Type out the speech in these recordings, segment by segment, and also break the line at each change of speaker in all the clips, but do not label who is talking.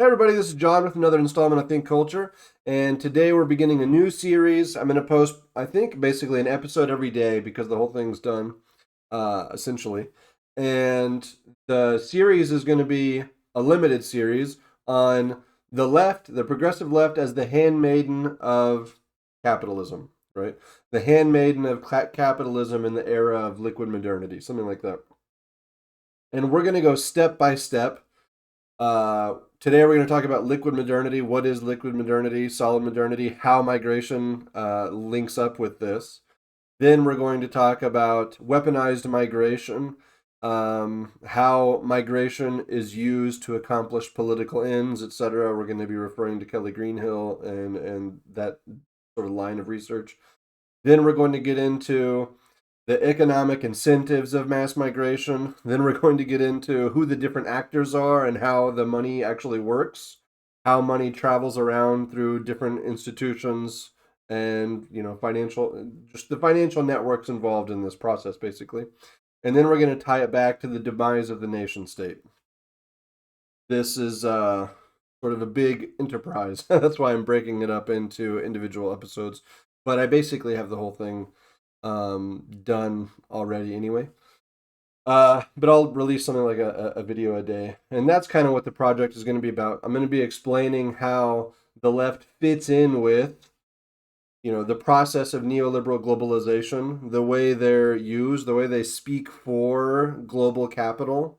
Hey everybody, this is John with another installment of Think Culture, and today we're beginning a new series. I'm going to post, I think, basically an episode every day because the whole thing's done, essentially. And the series is going to be a limited series on the left, the progressive left, as the handmaiden of capitalism, right? The handmaiden of capitalism in the era of liquid modernity, something like that. And we're going to go step by step. Today we're going to talk about liquid modernity. What is liquid modernity, solid modernity, how migration links up with this. Then we're going to talk about weaponized migration, how migration is used to accomplish political ends, etc. We're going to be referring to Kelly Greenhill and that sort of line of research. Then we're going to get into the economic incentives of mass migration. Then we're going to get into who the different actors are and how the money actually works, how money travels around through different institutions and, just the financial networks involved in this process, basically. And then we're going to tie it back to the demise of the nation state. This is sort of a big enterprise. That's why I'm breaking it up into individual episodes. But I basically have the whole thing done already anyway. But I'll release something like a video a day. And that's kind of what the project is going to be about. I'm going to be explaining how the left fits in with, the process of neoliberal globalization, the way they're used, the way they speak for global capital.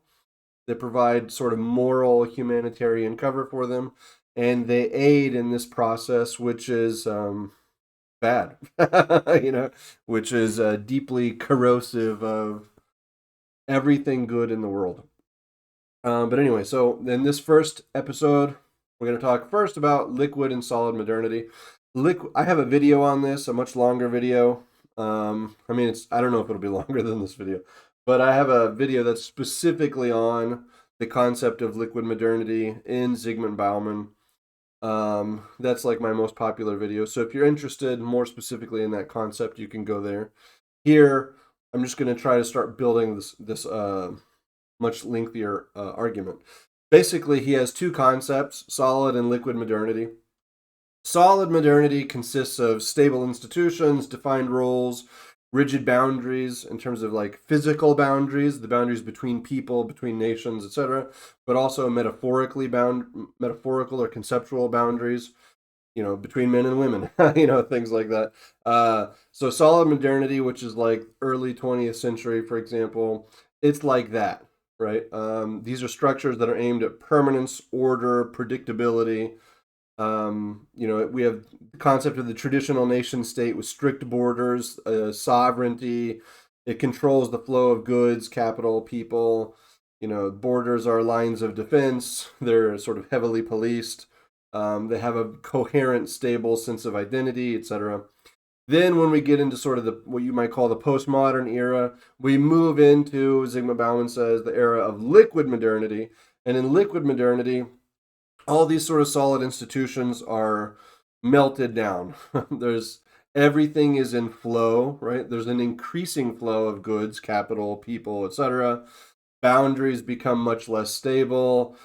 They provide sort of moral humanitarian cover for them. And they aid in this process, which is bad, which is deeply corrosive of everything good in the world. But anyway, so in this first episode, we're going to talk first about liquid and solid modernity. I have a video on this, a much longer video. I don't know if it'll be longer than this video, but I have a video that's specifically on the concept of liquid modernity in Zygmunt Bauman. That's like my most popular video. So if you're interested more specifically in that concept, you can go there. Here, I'm just going to try to start building this much lengthier argument. Basically, he has two concepts, solid and liquid modernity. Solid modernity consists of stable institutions, defined roles, rigid boundaries in terms of like physical boundaries, the boundaries between people, between nations, etc., but also metaphorical or conceptual boundaries, between men and women, things like that. So solid modernity, which is like early 20th century, for example, it's like that, right? These are structures that are aimed at permanence, order, predictability. We have the concept of the traditional nation state with strict borders, sovereignty. It controls the flow of goods, capital, people. Borders are lines of defense. They're sort of heavily policed. They have a coherent, stable sense of identity, etc. Then when we get into sort of what you might call the postmodern era, we move into, Zygmunt Bauman says, the era of liquid modernity. And in liquid modernity, all these sort of solid institutions are melted down. Everything is in flow, right? There's an increasing flow of goods, capital, people, etc. Boundaries become much less stable.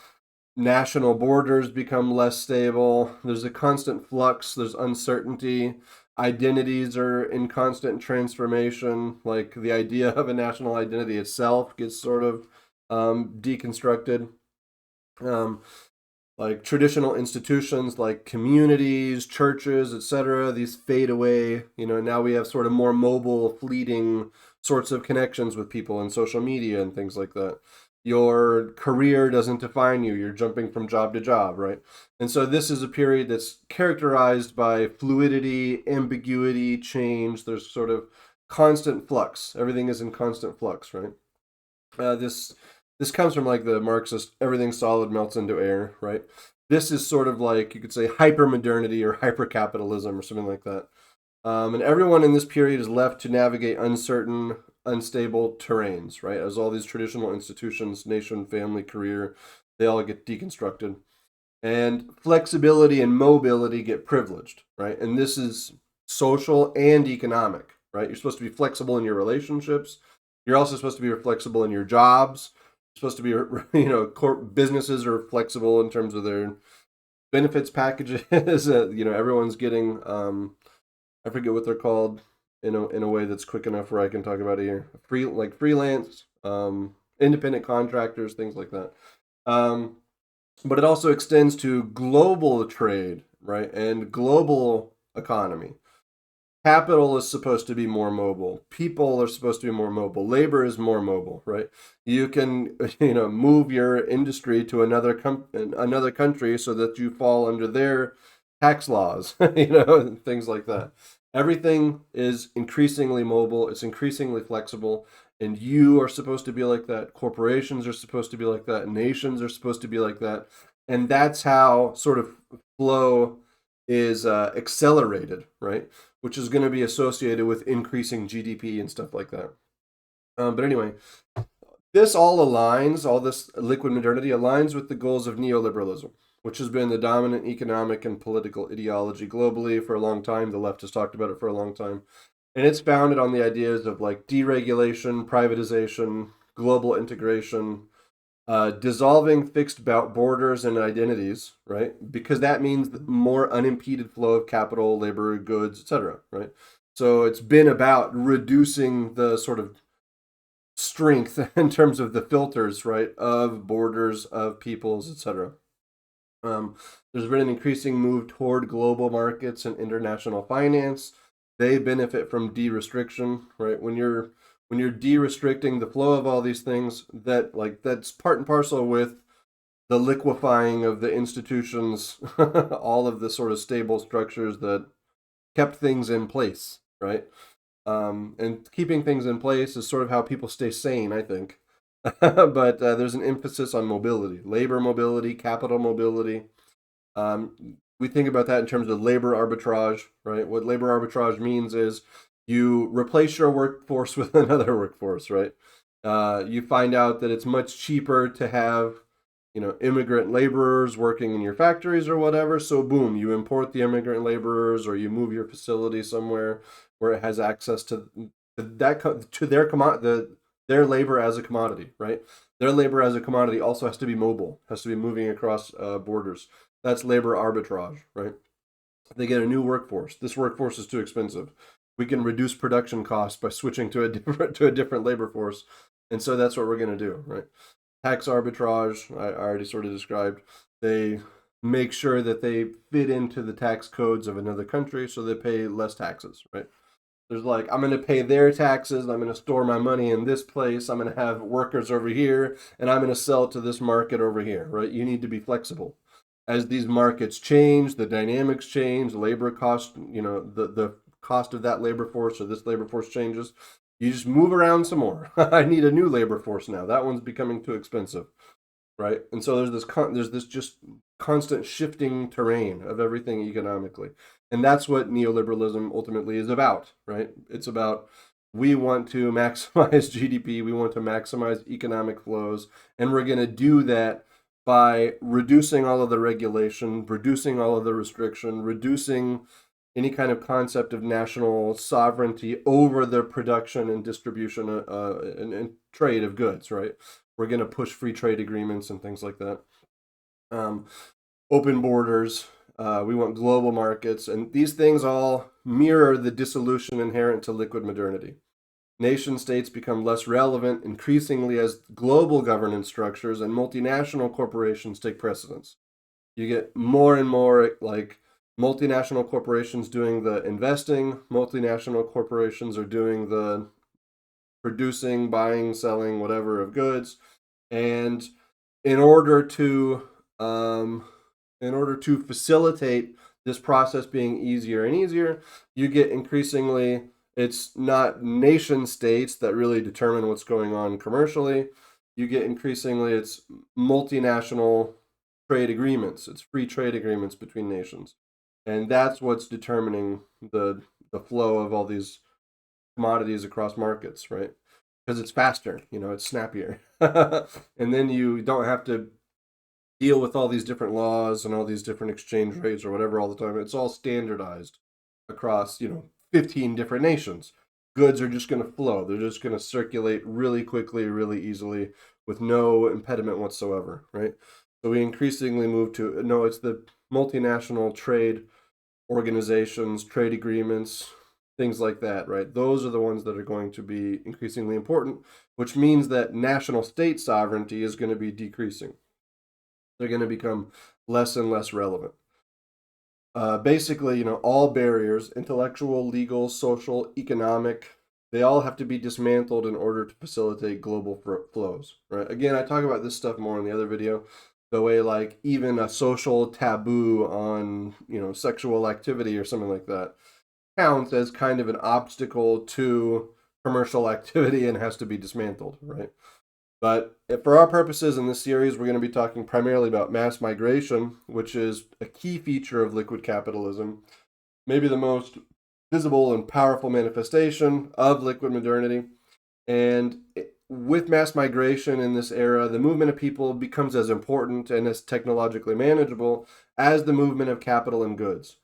National borders become less stable. There's a constant flux. There's uncertainty. Identities are in constant transformation. Like the idea of a national identity itself gets sort of deconstructed. Like traditional institutions like communities, churches, etc., these fade away. Now we have sort of more mobile, fleeting sorts of connections with people in social media and things like that. Your career doesn't define you. You're jumping from job to job, right? And so this is a period that's characterized by fluidity, ambiguity, change. There's sort of constant flux. Everything is in constant flux, right? This comes from like the Marxist, everything solid melts into air, right? This is sort of like, you could say, hyper-modernity or hyper-capitalism or something like that. And everyone in this period is left to navigate uncertain, unstable terrains, right? As all these traditional institutions, nation, family, career, they all get deconstructed. And flexibility and mobility get privileged, right? And this is social and economic, right? You're supposed to be flexible in your relationships. You're also supposed to be flexible in your jobs. supposed to be, businesses are flexible in terms of their benefits packages. Everyone's getting, I forget what they're called in a way that's quick enough where I can talk about it here. Freelance, independent contractors, things like that. Um, but it also extends to global trade, right, and global economy. Capital is supposed to be more mobile. People are supposed to be more mobile. Labor is more mobile, right? You can, move your industry to another country so that you fall under their tax laws, and things like that. Everything is increasingly mobile. It's increasingly flexible, and you are supposed to be like that. Corporations are supposed to be like that. Nations are supposed to be like that, and that's how sort of flow is accelerated, right? Which is going to be associated with increasing GDP and stuff like that. But anyway, all this liquid modernity aligns with the goals of neoliberalism, which has been the dominant economic and political ideology globally for a long time. The left has talked about it for a long time. And it's founded on the ideas of like deregulation, privatization, global integration, dissolving fixed borders and identities, right? Because that means more unimpeded flow of capital, labor, goods, etc., right? So it's been about reducing the sort of strength in terms of the filters, right, of borders, of peoples, etc. Um, there's been an increasing move toward global markets and international finance. They benefit from de-restriction, right? When you're de-restricting the flow of all these things, that's part and parcel with the liquefying of the institutions, all of the sort of stable structures that kept things in place, right? And keeping things in place is sort of how people stay sane, I think. But there's an emphasis on mobility, labor mobility, capital mobility. We think about that in terms of labor arbitrage, right? What labor arbitrage means is you replace your workforce with another workforce, right? You find out that it's much cheaper to have, immigrant laborers working in your factories or whatever. So boom, you import the immigrant laborers, or you move your facility somewhere where it has access to their labor as a commodity, right? Their labor as a commodity also has to be mobile, has to be moving across borders. That's labor arbitrage, right? They get a new workforce. This workforce is too expensive. We can reduce production costs by switching to a different labor force, and so that's what we're going to do, right? Tax arbitrage, I already sort of described. They make sure that they fit into the tax codes of another country, so they pay less taxes, right? There's like, I'm going to pay their taxes. I'm going to store my money in this place. I'm going to have workers over here, and I'm going to sell it to this market over here, right? You need to be flexible. As these markets change, the dynamics change, labor cost, the cost of that labor force or this labor force changes. You just move around some more. I need a new labor force now. That one's becoming too expensive, right? And so there's this just constant shifting terrain of everything economically, and that's what neoliberalism ultimately is about, right? It's about, we want to maximize GDP, we want to maximize economic flows, and we're going to do that by reducing all of the regulation, reducing all of the restriction, reducing any kind of concept of national sovereignty over the production and distribution and trade of goods, right? We're going to push free trade agreements and things like that. Um, Open borders. We want global markets. And these things all mirror the dissolution inherent to liquid modernity. Nation states become less relevant increasingly as global governance structures and multinational corporations take precedence. You get more and more like multinational corporations doing the investing, multinational corporations are doing the producing, buying, selling, whatever of goods. And in order to um, facilitate this process being easier and easier, you get increasingly, it's not nation states that really determine what's going on commercially. You get increasingly, it's multinational trade agreements. It's free trade agreements between nations, and that's what's determining the flow of all these commodities across markets, right? Because it's faster, it's snappier, and then you don't have to deal with all these different laws and all these different exchange rates or whatever all the time. It's all standardized across, 15 different nations. Goods are just going to flow. They're just going to circulate really quickly, really easily with no impediment whatsoever, right? So we increasingly move to, no, it's the multinational trade organizations, trade agreements, things like that, right? Those are the ones that are going to be increasingly important, which means that national state sovereignty is going to be decreasing. They're going to become less and less relevant. Basically, all barriers, intellectual, legal, social, economic, they all have to be dismantled in order to facilitate global flows, right? Again, I talk about this stuff more in the other video, the way like even a social taboo on, sexual activity or something like that counts as kind of an obstacle to commercial activity and has to be dismantled, right? But for our purposes in this series, we're going to be talking primarily about mass migration, which is a key feature of liquid capitalism, maybe the most visible and powerful manifestation of liquid modernity. And with mass migration in this era, the movement of people becomes as important and as technologically manageable as the movement of capital and goods.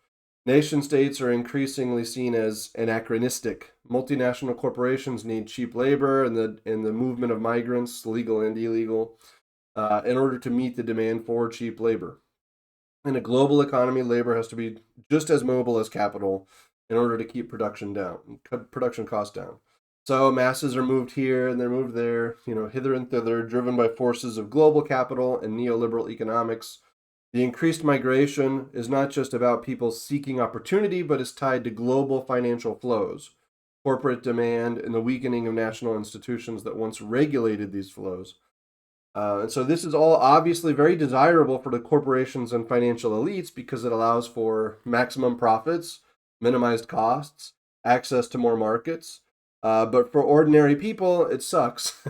Nation states are increasingly seen as anachronistic. Multinational corporations need cheap labor and the movement of migrants, legal and illegal, in order to meet the demand for cheap labor. In a global economy, labor has to be just as mobile as capital in order to keep production down, cut production costs down. So masses are moved here and they're moved there, hither and thither, driven by forces of global capital and neoliberal economics. The increased migration is not just about people seeking opportunity, but is tied to global financial flows, corporate demand, and the weakening of national institutions that once regulated these flows. And so this is all obviously very desirable for the corporations and financial elites because it allows for maximum profits, minimized costs, access to more markets. But for ordinary people, it sucks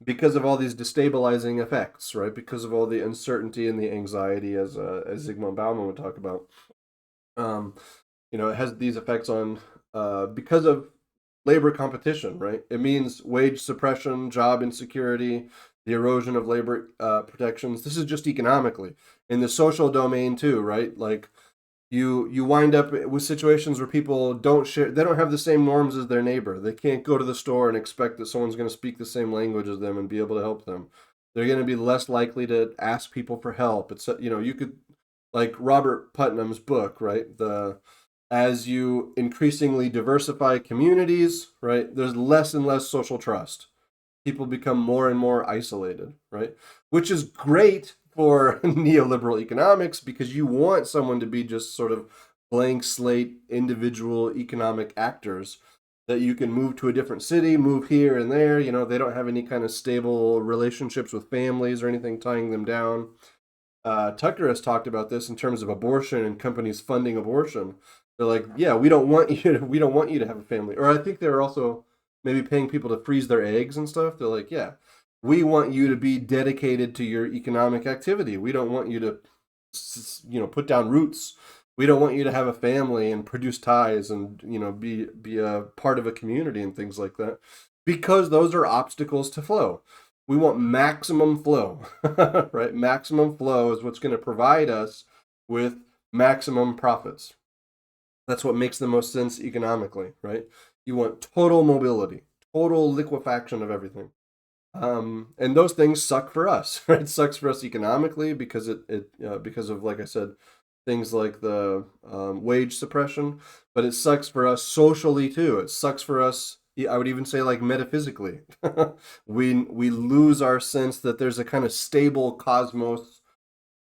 because of all these destabilizing effects, right? Because of all the uncertainty and the anxiety, as Zygmunt Bauman would talk about. It has these effects on because of labor competition, right? It means wage suppression, job insecurity, the erosion of labor protections. This is just economically. In the social domain too, right? Like you wind up with situations where people don't share, they don't have the same norms as their neighbor. They can't go to the store and expect that someone's going to speak the same language as them and be able to help them. They're going to be less likely to ask people for help. It's you could, like Robert Putnam's book, right? The As you increasingly diversify communities, right, there's less and less social trust. People become more and more isolated, right? Which is great for neoliberal economics because you want someone to be just sort of blank slate individual economic actors that you can move to a different city, move here and there. They don't have any kind of stable relationships with families or anything tying them down. Tucker has talked about this in terms of abortion and companies funding abortion. They're like, yeah, we don't want you to have a family. Or I think they're also maybe paying people to freeze their eggs and stuff. They're like, yeah, we want you to be dedicated to your economic activity. We don't want you to, put down roots. We don't want you to have a family and produce ties and, be a part of a community and things like that, because those are obstacles to flow. We want maximum flow, right? Maximum flow is what's going to provide us with maximum profits. That's what makes the most sense economically, right? You want total mobility, total liquefaction of everything. And those things suck for us, right? It sucks for us economically because because of, like I said, things like the wage suppression, but it sucks for us socially too. It sucks for us, I would even say, like metaphysically. We lose our sense that there's a kind of stable cosmos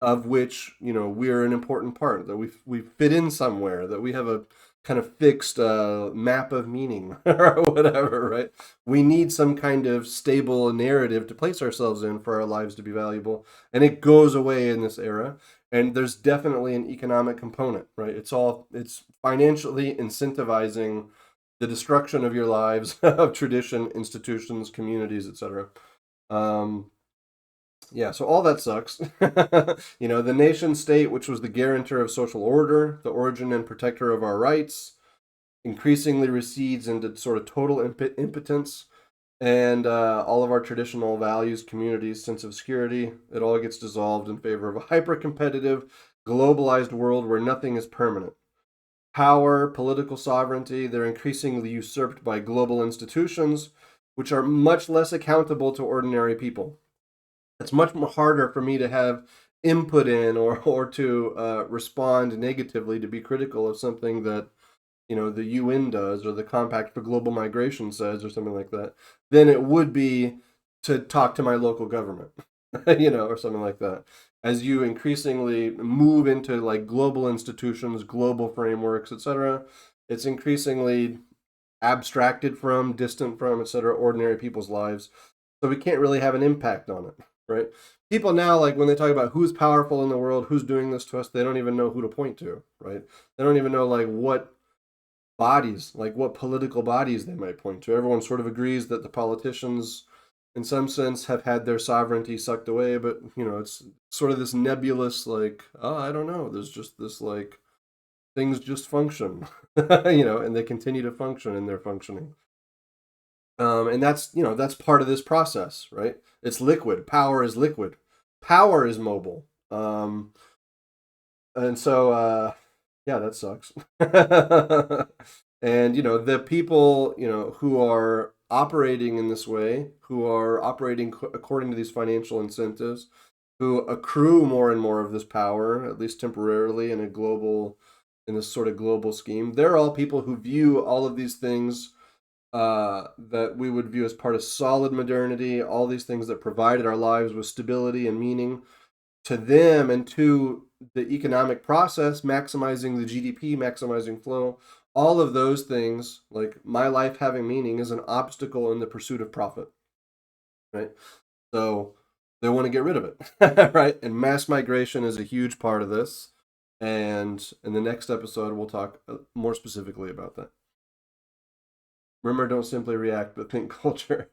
of which we're an important part, that we fit in somewhere, that we have a kind of fixed map of meaning or whatever, right? We need some kind of stable narrative to place ourselves in for our lives to be valuable, and it goes away in this era. And there's definitely an economic component, right? It's financially incentivizing the destruction of your lives, of tradition, institutions, communities, etc. Yeah, so all that sucks. The nation state, which was the guarantor of social order, the origin and protector of our rights, increasingly recedes into sort of total impotence. And all of our traditional values, communities, sense of security, it all gets dissolved in favor of a hyper-competitive, globalized world where nothing is permanent. Power, political sovereignty, they're increasingly usurped by global institutions, which are much less accountable to ordinary people. It's much more harder for me to have input in or to respond negatively, to be critical of something that the UN does or the Compact for Global Migration says or something like that, than it would be to talk to my local government, or something like that. As you increasingly move into like global institutions, global frameworks, etc., it's increasingly abstracted from, distant from, etc., ordinary people's lives. So we can't really have an impact on it, right? People now, like when they talk about who's powerful in the world, who's doing this to us, they don't even know who to point to, right? They don't even know like what bodies, like what political bodies they might point to. Everyone sort of agrees that the politicians, in some sense, have had their sovereignty sucked away, but it's sort of this nebulous, like, oh, I don't know. There's just this like things just function, and they continue to function in their functioning. And that's part of this process, right? It's liquid. Power is liquid. Power is mobile. And so, yeah, that sucks. And the people who are operating in this way, who are operating according to these financial incentives, who accrue more and more of this power, at least temporarily, in this sort of global scheme, they're all people who view all of these things that we would view as part of solid modernity, all these things that provided our lives with stability and meaning, to them and to the economic process, maximizing the GDP, maximizing flow, all of those things, like my life having meaning, is an obstacle in the pursuit of profit, right? So they want to get rid of it, right? And mass migration is a huge part of this. And in the next episode, we'll talk more specifically about that. Remember, don't simply react, but think culture.